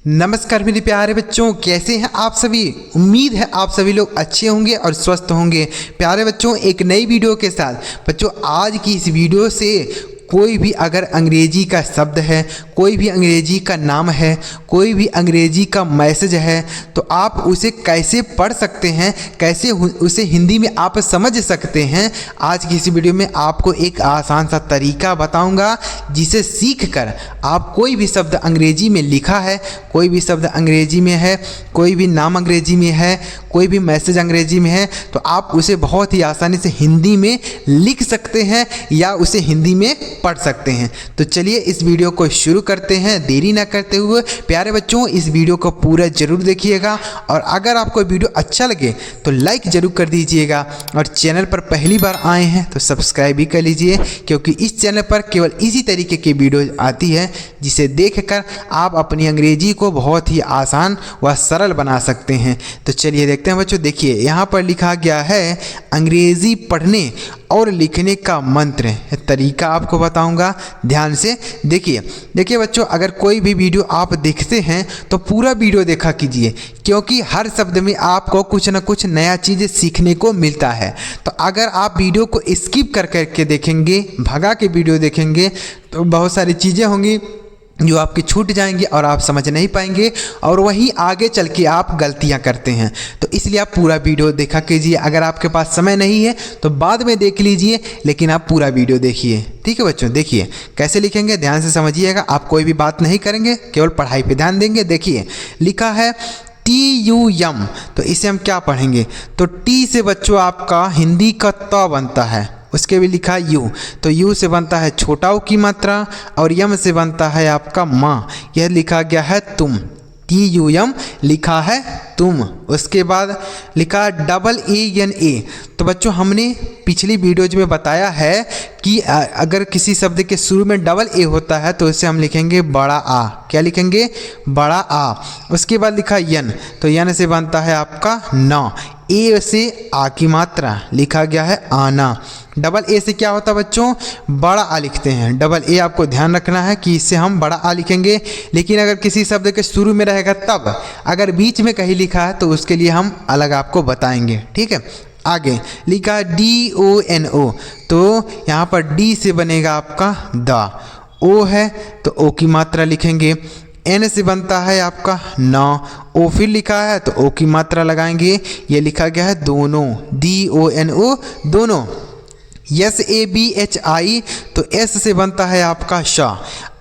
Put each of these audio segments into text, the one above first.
नमस्कार मेरे प्यारे बच्चों, कैसे हैं आप सभी। उम्मीद है आप सभी लोग अच्छे होंगे और स्वस्थ होंगे। प्यारे बच्चों, एक नई वीडियो के साथ बच्चों आज की इस वीडियो से कोई भी अगर अंग्रेजी का शब्द है, कोई भी अंग्रेजी का नाम है, कोई भी अंग्रेजी का मैसेज है, तो आप उसे कैसे पढ़ सकते हैं, कैसे उसे हिंदी में आप समझ सकते हैं। आज की इस वीडियो में आपको एक आसान सा तरीका बताऊंगा, जिसे सीखकर आप कोई भी शब्द अंग्रेजी में लिखा है, कोई भी शब्द अंग्रेजी में है, कोई भी नाम अंग्रेजी में है, कोई भी मैसेज अंग्रेजी में है, तो आप उसे बहुत ही आसानी से हिंदी में लिख सकते हैं या उसे हिंदी में पढ़ सकते हैं। तो चलिए इस वीडियो को शुरू करते हैं, देरी ना करते हुए। प्यारे बच्चों, इस वीडियो को पूरा जरूर देखिएगा और अगर आपको वीडियो अच्छा लगे तो लाइक जरूर कर दीजिएगा और चैनल पर पहली बार आए हैं तो सब्सक्राइब भी कर लीजिए, क्योंकि इस चैनल पर केवल इसी तरीके की वीडियो आती है जिसे देखकर आप अपनी अंग्रेजी को बहुत ही आसान व सरल बना सकते हैं। तो चलिए देखते हैं बच्चों। देखिए यहाँ पर लिखा गया है अंग्रेजी पढ़ने और लिखने का मंत्र, तरीका आपको बताऊंगा, ध्यान से देखिए बच्चों, अगर कोई भी वीडियो आप देखते हैं तो पूरा वीडियो देखा कीजिए, क्योंकि हर शब्द में आपको कुछ ना कुछ नया चीज़ सीखने को मिलता है। तो अगर आप वीडियो को स्किप कर करके देखेंगे, भगा के वीडियो देखेंगे, तो बहुत सारी चीज़ें होंगी जो आपकी छूट जाएंगी और आप समझ नहीं पाएंगे और वहीं आगे चल के आप गलतियां करते हैं। तो इसलिए आप पूरा वीडियो देखा कीजिए। अगर आपके पास समय नहीं है तो बाद में देख लीजिए, लेकिन आप पूरा वीडियो देखिए। ठीक है बच्चों, देखिए कैसे लिखेंगे, ध्यान से समझिएगा। आप कोई भी बात नहीं करेंगे, केवल पढ़ाई पे ध्यान देंगे। देखिए लिखा है TUM, तो इसे हम क्या पढ़ेंगे, तो टी से बच्चों आपका हिंदी का त बनता है, उसके भी लिखा यू, तो यू से बनता है छोटा ऊ की मात्रा और यम से बनता है आपका माँ। यह लिखा गया है तुम, TUM लिखा है तुम। उसके बाद लिखा ANA, तो बच्चों हमने पिछली वीडियोज में बताया है कि अगर किसी शब्द के शुरू में AA होता है तो इसे हम लिखेंगे बड़ा आ। क्या लिखेंगे? बड़ा आ। उसके बाद लिखा यन, तो यन से बनता है आपका न। ए से आ की मात्रा, लिखा गया है आना। AA से क्या होता है बच्चों? बड़ा आ लिखते हैं। AA आपको ध्यान रखना है कि इससे हम बड़ा आ लिखेंगे, लेकिन अगर किसी शब्द के शुरू में रहेगा तब, अगर बीच में कहीं लिखा है तो उसके लिए हम अलग आपको बताएंगे। ठीक है, आगे लिखा DONO, तो यहाँ पर D से बनेगा आपका द। O है तो O की मात्रा लिखेंगे। N से बनता है आपका न। O फिर लिखा है तो O की मात्रा लगाएंगे। ये लिखा गया है दोनों, DONO दोनों। SABHI, तो S से बनता है आपका श।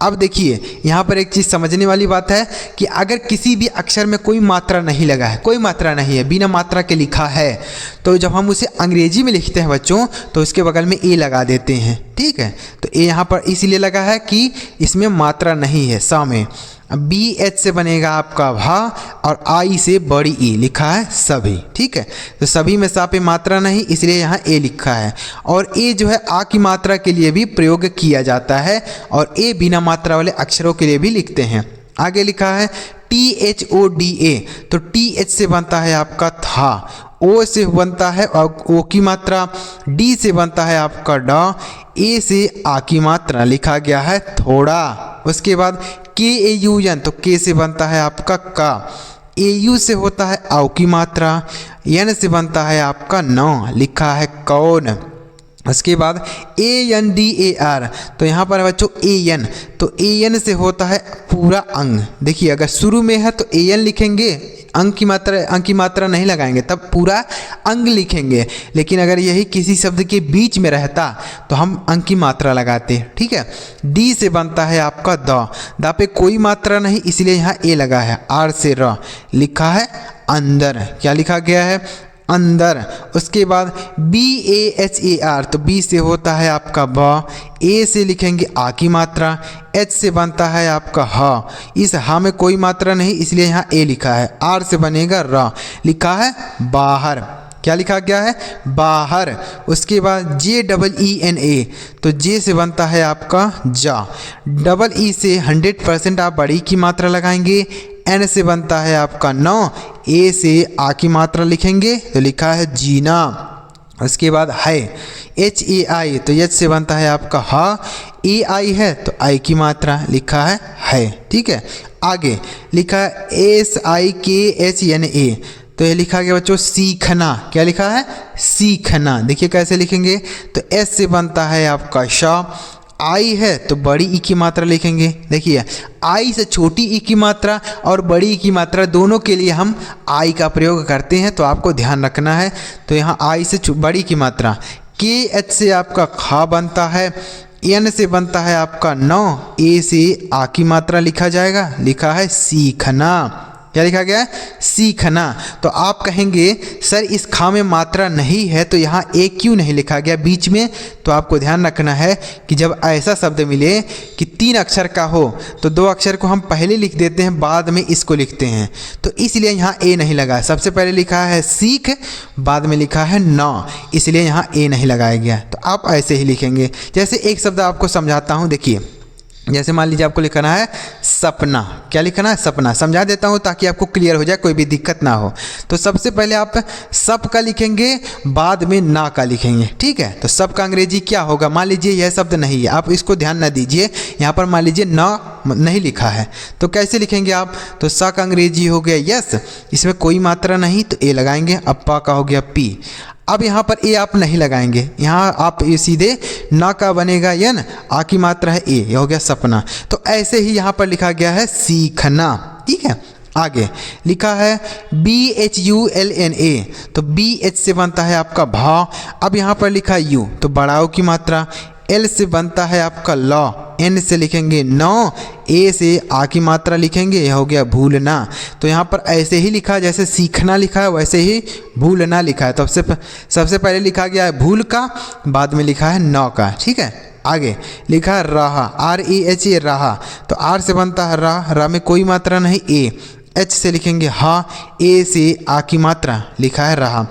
अब देखिए यहाँ पर एक चीज़ समझने वाली बात है कि अगर किसी भी अक्षर में कोई मात्रा नहीं लगा है, कोई मात्रा नहीं है, बिना मात्रा के लिखा है, तो जब हम उसे अंग्रेजी में लिखते हैं बच्चों तो उसके बगल में ए लगा देते हैं। ठीक है, तो ए यहाँ पर इसलिए लगा है कि इसमें मात्रा नहीं है, सा में। BH से बनेगा आपका भा और आई से बड़ी ई, लिखा है सभी। ठीक है, तो सभी में सा पे मात्रा नहीं, इसलिए यहाँ ए लिखा है। और ए जो है आ की मात्रा के लिए भी प्रयोग किया जाता है और ए बिना मात्रा वाले अक्षरों के लिए भी लिखते हैं। आगे लिखा है THODA, तो TH से बनता है आपका था, O से बनता है और O की मात्रा, D से बनता है आपका डा, A से आ की मात्रा, लिखा गया है थोड़ा। उसके बाद KAUN, तो K से बनता है आपका का, AU से होता है आओ की मात्रा, N से बनता है आपका नौ, लिखा है कौन। उसके बाद ANDAR, तो यहाँ पर बच्चों AN, तो AN से होता है पूरा अंग। देखिए अगर शुरू में है तो AN लिखेंगे, अंग की मात्रा नहीं लगाएंगे, तब पूरा अंग लिखेंगे। लेकिन अगर यही किसी शब्द के बीच में रहता तो हम अंग की मात्रा लगाते। ठीक है, D से बनता है आपका द पे कोई मात्रा नहीं, इसलिए यहाँ ए लगा है। R से र, लिखा है अंदर। क्या लिखा गया है? अंदर। उसके बाद BAHAR, तो B से होता है आपका ब, A से लिखेंगे आ की मात्रा, H से बनता है आपका ह, इस ह में कोई मात्रा नहीं, इसलिए यहाँ ए लिखा है। R से बनेगा र, लिखा है बाहर। क्या लिखा गया है? बाहर। उसके बाद JEENA, तो J से बनता है आपका जा, EE से 100% आप बड़ी की मात्रा लगाएंगे। N से बनता है आपका नौ, A से आ की मात्रा लिखेंगे तो लिखा है जीना। उसके बाद है HAI, तो H से बनता है आपका हा, AI है तो आई की मात्रा, लिखा है। ठीक है, आगे लिखा है SIKHNA, तो ये लिखा गया बच्चों सीखना। क्या लिखा है? सीखना। देखिए कैसे लिखेंगे, तो S से बनता है आपका श, आई है तो बड़ी ई की मात्रा लिखेंगे। देखिए आई से छोटी ई की मात्रा और बड़ी ई की मात्रा दोनों के लिए हम आई का प्रयोग करते हैं, तो आपको ध्यान रखना है। तो यहाँ आई से बड़ी की मात्रा, KH से आपका खा बनता है, N से बनता है आपका नौ, A से आ की मात्रा लिखा जाएगा, लिखा है सीखना। क्या लिखा गया है? सीखना। तो आप कहेंगे सर इस खा में मात्रा नहीं है तो यहाँ ए क्यों नहीं लिखा गया बीच में? तो आपको ध्यान रखना है कि जब ऐसा शब्द मिले कि 3 अक्षर का हो तो 2 अक्षर को हम पहले लिख देते हैं, बाद में इसको लिखते हैं, तो इसलिए यहाँ ए नहीं लगा। सबसे पहले लिखा है सीख, बाद में लिखा है नौ, इसलिए यहाँ ए नहीं लगाया गया। तो आप ऐसे ही लिखेंगे। जैसे एक शब्द आपको समझाता हूँ, देखिए जैसे मान लीजिए आपको लिखना है सपना। क्या लिखना है? सपना। समझा देता हूँ ताकि आपको क्लियर हो जाए, कोई भी दिक्कत ना हो। तो सबसे पहले आप सब का लिखेंगे, बाद में ना का लिखेंगे, ठीक है। तो सब का अंग्रेजी क्या होगा? मान लीजिए यह शब्द नहीं है, आप इसको ध्यान ना दीजिए, यहाँ पर मान लीजिए ना नहीं लिखा है, तो कैसे लिखेंगे आप? तो सा का अंग्रेजी हो गया यस, इसमें कोई मात्रा नहीं तो ए लगाएंगे। अप्पा का हो गया पी। अब यहाँ पर ए आप नहीं लगाएंगे, यहाँ आप ये सीधे ना का बनेगा यन, आ की मात्रा है ए, ये हो गया सपना। तो ऐसे ही यहाँ पर लिखा गया है सीखना, ठीक है। आगे लिखा है BHULNA, तो BH से बनता है आपका भा। अब यहाँ पर लिखा यू, तो बड़ाओ की मात्रा। L से बनता है आपका लॉ, N से लिखेंगे नौ, A से आ की मात्रा लिखेंगे, यह हो गया भूलना। तो यहाँ पर ऐसे ही लिखा, जैसे सीखना लिखा है वैसे ही भूलना लिखा है। तो सबसे पहले लिखा गया है भूल का, बाद में लिखा है नौ का, ठीक है। आगे लिखा है राहा, RAHA राहा, तो R से बनता है रा में कोई मात्रा नहीं, A। H से लिखेंगे हा, A से आ की मात्रा, लिखा है रहा।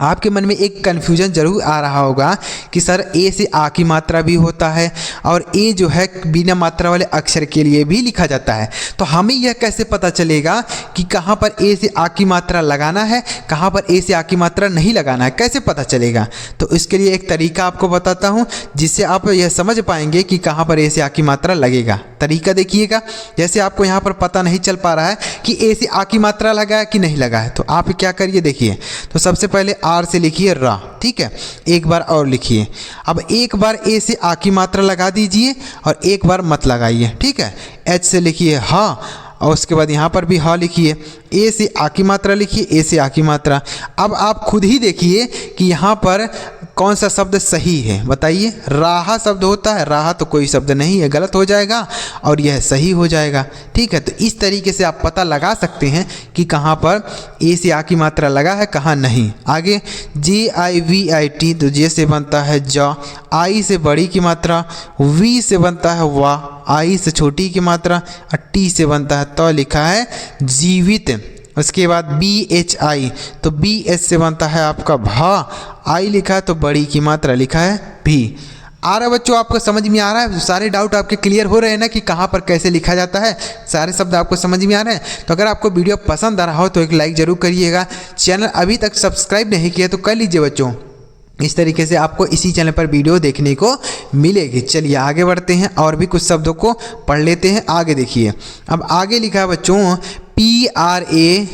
आपके मन में एक कन्फ्यूजन जरूर आ रहा होगा कि सर ए से आ की मात्रा भी होता है और ए जो है बिना मात्रा वाले अक्षर के लिए भी लिखा जाता है, तो हमें यह कैसे पता चलेगा कि कहाँ पर ए से आ की मात्रा लगाना है, कहाँ पर ए से आ की मात्रा नहीं लगाना है, कैसे पता चलेगा? तो इसके लिए एक तरीका आपको बताता हूँ जिससे आप यह समझ पाएंगे कि कहाँ पर ए से आ की मात्रा लगेगा। तरीका देखिएगा, जैसे आपको यहाँ पर पता नहीं चल पा रहा है कि ए से आ की मात्रा लगा है कि नहीं लगा है, तो आप क्या करिए, देखिए। तो सबसे पहले आर से लिखिए रा, ठीक है। एक बार और लिखिए। अब एक बार ए से आ की मात्रा लगा दीजिए और एक बार मत लगाइए, ठीक है। एच से लिखिए हा, और उसके बाद यहाँ पर भी हा लिखिए। ए से आ की मात्रा लिखिए, ए से आ की मात्रा। अब आप खुद ही देखिए कि यहाँ पर कौन सा शब्द सही है, बताइए। राहा शब्द होता है, राहा तो कोई शब्द नहीं है, गलत हो जाएगा और यह सही हो जाएगा, ठीक है। तो इस तरीके से आप पता लगा सकते हैं कि कहाँ पर ए से आ की मात्रा लगा है, कहाँ नहीं। आगे JIVIT, तो जे से बनता है जा, आई से बड़ी की मात्रा, वी से बनता है वाह, आई से छोटी की मात्रा, और टी से बनता है तो, लिखा है जीवित। उसके बाद BHI, तो BH से बनता है आपका भा, आई लिखा है तो बड़ी की मात्रा, लिखा है भी। आ रहा है बच्चों, आपको समझ में आ रहा है? सारे डाउट आपके क्लियर हो रहे हैं ना कि कहाँ पर कैसे लिखा जाता है, सारे शब्द आपको समझ में आ रहे हैं? तो अगर आपको वीडियो पसंद आ रहा हो तो एक लाइक ज़रूर करिएगा। चैनल अभी तक सब्सक्राइब नहीं किया तो कर लीजिए बच्चों। इस तरीके से आपको इसी चैनल पर वीडियो देखने को मिलेगी। चलिए आगे बढ़ते हैं और भी कुछ शब्दों को पढ़ लेते हैं। आगे देखिए, अब आगे लिखा है बच्चों PRATYEK,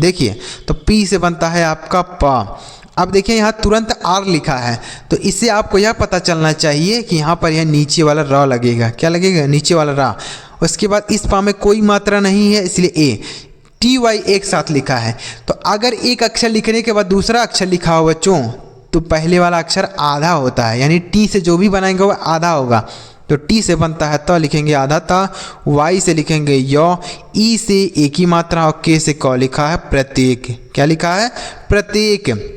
देखिए। तो P से बनता है आपका पा। अब देखिए यहाँ तुरंत आर लिखा है, तो इससे आपको यह पता चलना चाहिए कि यहाँ पर यह नीचे वाला रा लगेगा। क्या लगेगा? नीचे वाला रा। उसके बाद इस पा में कोई मात्रा नहीं है, इसलिए ए। TY एक साथ लिखा है, तो अगर एक अक्षर लिखने के बाद दूसरा अक्षर लिखा हो बच्चों तो पहले वाला अक्षर आधा होता है, यानी टी से जो भी बनाएंगे वो आधा होगा। तो टी से बनता है तो लिखेंगे आधा ता, वाई से लिखेंगे यौ, ई से एक ही मात्रा और के से क, लिखा है प्रत्येक। क्या लिखा है? प्रत्येक।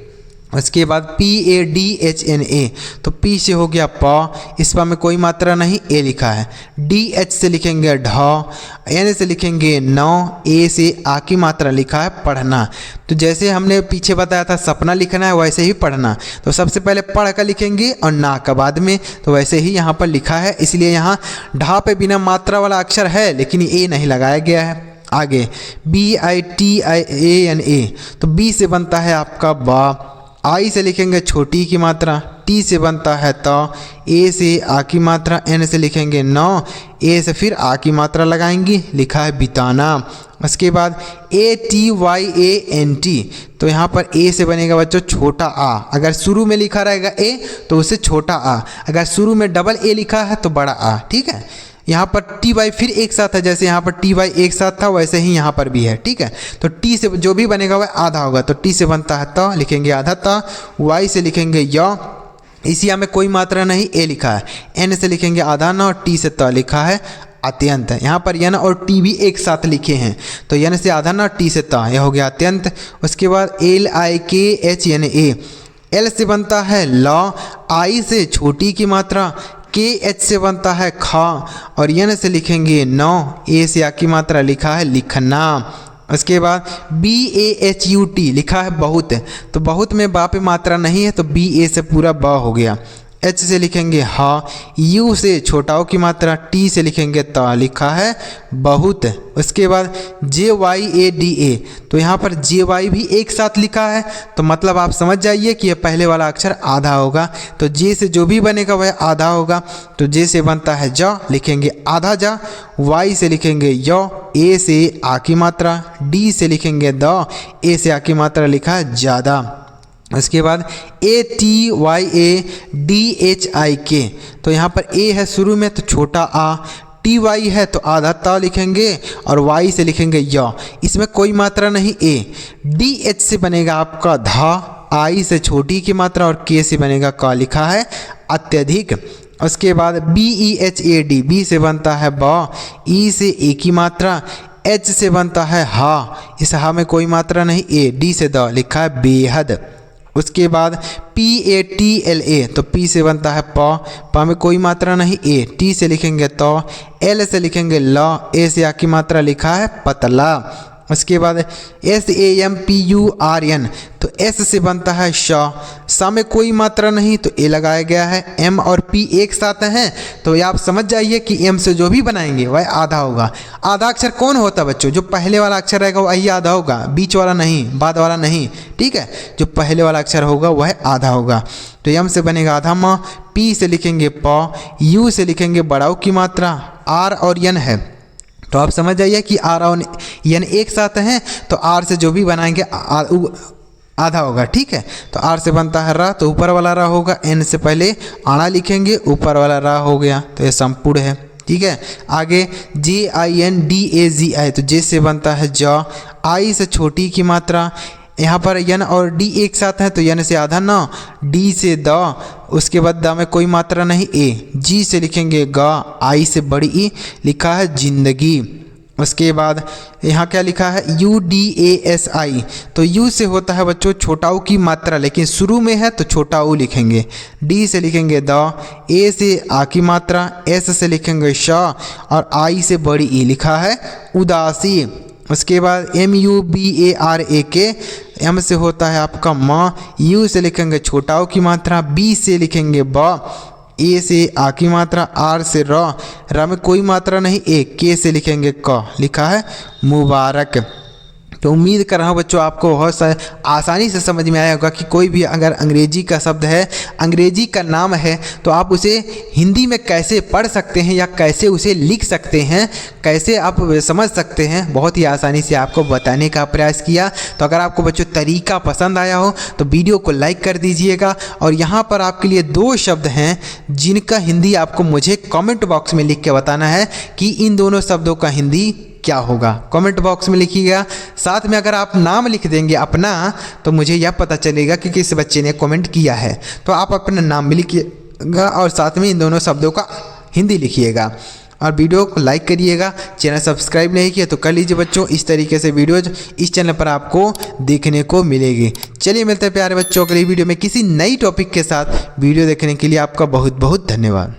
उसके बाद PADHNA, तो P से हो गया पा, इस पा में कोई मात्रा नहीं, ए लिखा है। DH से लिखेंगे ढा, N से लिखेंगे नौ, ए से आ की मात्रा, लिखा है पढ़ना। तो जैसे हमने पीछे बताया था सपना लिखना है वैसे ही पढ़ना, तो सबसे पहले पढ़ कर लिखेंगे और ना का बाद में, तो वैसे ही यहाँ पर लिखा है, इसलिए यहाँ ढा पे बिना मात्रा वाला अक्षर है लेकिन ए नहीं लगाया गया है। आगे BITIANA, तो बी से बनता है आपका बा, आई से लिखेंगे छोटी की मात्रा, टी से बनता है त, ए से आ की मात्रा, एन से लिखेंगे नौ, ए से फिर आ की मात्रा लगाएंगे, लिखा है बिताना। उसके बाद A T Y A N T, तो यहाँ पर ए से बनेगा बच्चों छोटा आ, अगर शुरू में लिखा रहेगा ए तो उससे छोटा आ, अगर शुरू में डबल ए लिखा है तो बड़ा आ, ठीक है। यहाँ पर टी वाई फिर एक साथ है, जैसे यहाँ पर टी वाई एक साथ था वैसे ही यहाँ पर भी है, ठीक है। तो टी से जो भी बनेगा वह आधा होगा, तो टी से बनता है त, लिखेंगे आधा त, वाई से लिखेंगे य, इसी में कोई मात्रा नहीं ए लिखा है, एन से लिखेंगे आधा न, टी से त लिखा है अत्यंत। यहाँ पर यन और टी भी एक साथ लिखे हैं, तो यन से आधा न, टी से त, यह हो गया अत्यंत। उसके बाद एल आई के एच एन ए, एल से बनता है ल, आई से छोटी की मात्रा, के एच से बनता है खा, और यन से लिखेंगे नौ, ए से आ की मात्रा लिखा है लिखना। उसके बाद B A H U T लिखा है बहुत, तो बहुत में बा पे मात्रा नहीं है तो बी ए से पूरा ब हो गया। एच से लिखेंगे हा, यू से छोटाओं की मात्रा, टी से लिखेंगे त, लिखा है बहुत। उसके बाद जे वाई ए डी ए, तो यहाँ पर जे वाई भी एक साथ लिखा है, तो मतलब आप समझ जाइए कि यह पहले वाला अक्षर आधा होगा, तो जे से जो भी बनेगा वह आधा होगा, तो जे से बनता है ज, लिखेंगे आधा जा, वाई से लिखेंगे य, ए से आ की मात्रा, डी से लिखेंगे द, ए से आ की मात्रा लिखा है ज़्यादा। उसके बाद A T Y A D H I के, तो यहाँ पर ए है शुरू में तो छोटा आ, टी वाई है तो आधा ता लिखेंगे, और वाई से लिखेंगे य, इसमें कोई मात्रा नहीं ए। डी एच से बनेगा आपका धा, आई से छोटी की मात्रा, और के से बनेगा का, लिखा है अत्यधिक। उसके बाद B E H A D, B से बनता है ब, ई से ए की मात्रा, एच से बनता है हा, इस हा में कोई मात्रा नहीं ए, डी से द, लिखा है बेहद। उसके बाद P A T L A, तो पी से बनता है प में कोई मात्रा नहीं ए, टी से लिखेंगे तो, एल से लिखेंगे ल, ए से आ की मात्रा लिखा है पतला। उसके बाद S A M P U R N, तो एस से बनता है श में कोई मात्रा नहीं तो ए लगाया गया है, एम और पी एक साथ हैं, तो ये आप समझ जाइए कि एम से जो भी बनाएंगे वह आधा होगा। आधा अक्षर कौन होता है बच्चों? जो पहले वाला अक्षर रहेगा वही आधा होगा, बीच वाला नहीं, बाद वाला नहीं, ठीक है। जो पहले वाला अक्षर होगा वह आधा होगा, तो एम से बनेगा आधा म, पी से लिखेंगे प, यू से लिखेंगे बड़ाऊ की मात्रा, आर और एन है, तो आप समझ जाइए कि आर और एन एक साथ हैं, तो आर से जो भी बनाएंगे आधा होगा, ठीक है। तो आर से बनता है रा, तो ऊपर वाला रा होगा, एन से पहले आना लिखेंगे, ऊपर वाला रा हो गया, तो ये संपूर्ण है, ठीक है। आगे जे आई एन डी ए जी आई, तो जे से बनता है ज, आई से छोटी की मात्रा, यहाँ पर यन और डी एक साथ हैं तो यन से आधा न, डी से द, उसके बाद द में कोई मात्रा नहीं ए, जी से लिखेंगे ग, आई से बड़ी ई, लिखा है जिंदगी। उसके बाद यहाँ क्या लिखा है U D A S I, तो यू से होता है बच्चों छोटा ऊ की मात्रा, लेकिन शुरू में है तो छोटा ऊ लिखेंगे, डी से लिखेंगे द, ए से आ की मात्रा, एस से लिखेंगे श, और आई से बड़ी ई, लिखा है उदासी। उसके बाद M U B A R A K, M से होता है आपका म, यू से लिखेंगे छोटाओं की मात्रा, बी से लिखेंगे ब, ए से आ की मात्रा, आर से र में कोई मात्रा नहीं ए, के से लिखेंगे क, लिखा है मुबारक। तो उम्मीद कर रहा हूँ बच्चों आपको बहुत आसानी से समझ में आया होगा कि कोई भी अगर अंग्रेजी का शब्द है, अंग्रेजी का नाम है, तो आप उसे हिंदी में कैसे पढ़ सकते हैं या कैसे उसे लिख सकते हैं, कैसे आप समझ सकते हैं, बहुत ही आसानी से आपको बताने का प्रयास किया। तो अगर आपको बच्चों तरीका पसंद आया हो तो वीडियो को लाइक कर दीजिएगा। और यहाँ पर आपके लिए 2 शब्द हैं जिनका हिंदी आपको मुझे कमेंट बॉक्स में लिख के बताना है कि इन दोनों शब्दों का हिंदी क्या होगा, कमेंट बॉक्स में लिखिएगा। साथ में अगर आप नाम लिख देंगे अपना तो मुझे यह पता चलेगा कि किस बच्चे ने कमेंट किया है। तो आप अपना नाम भी लिखिएगा और साथ में इन दोनों शब्दों का हिंदी लिखिएगा। और वीडियो को लाइक करिएगा। चैनल सब्सक्राइब नहीं किया तो कर लीजिए बच्चों। इस तरीके से वीडियोज इस चैनल पर आपको देखने को मिलेगी। चलिए मिलते हैं प्यारे बच्चों अगली वीडियो में किसी नई टॉपिक के साथ। वीडियो देखने के लिए आपका बहुत बहुत धन्यवाद।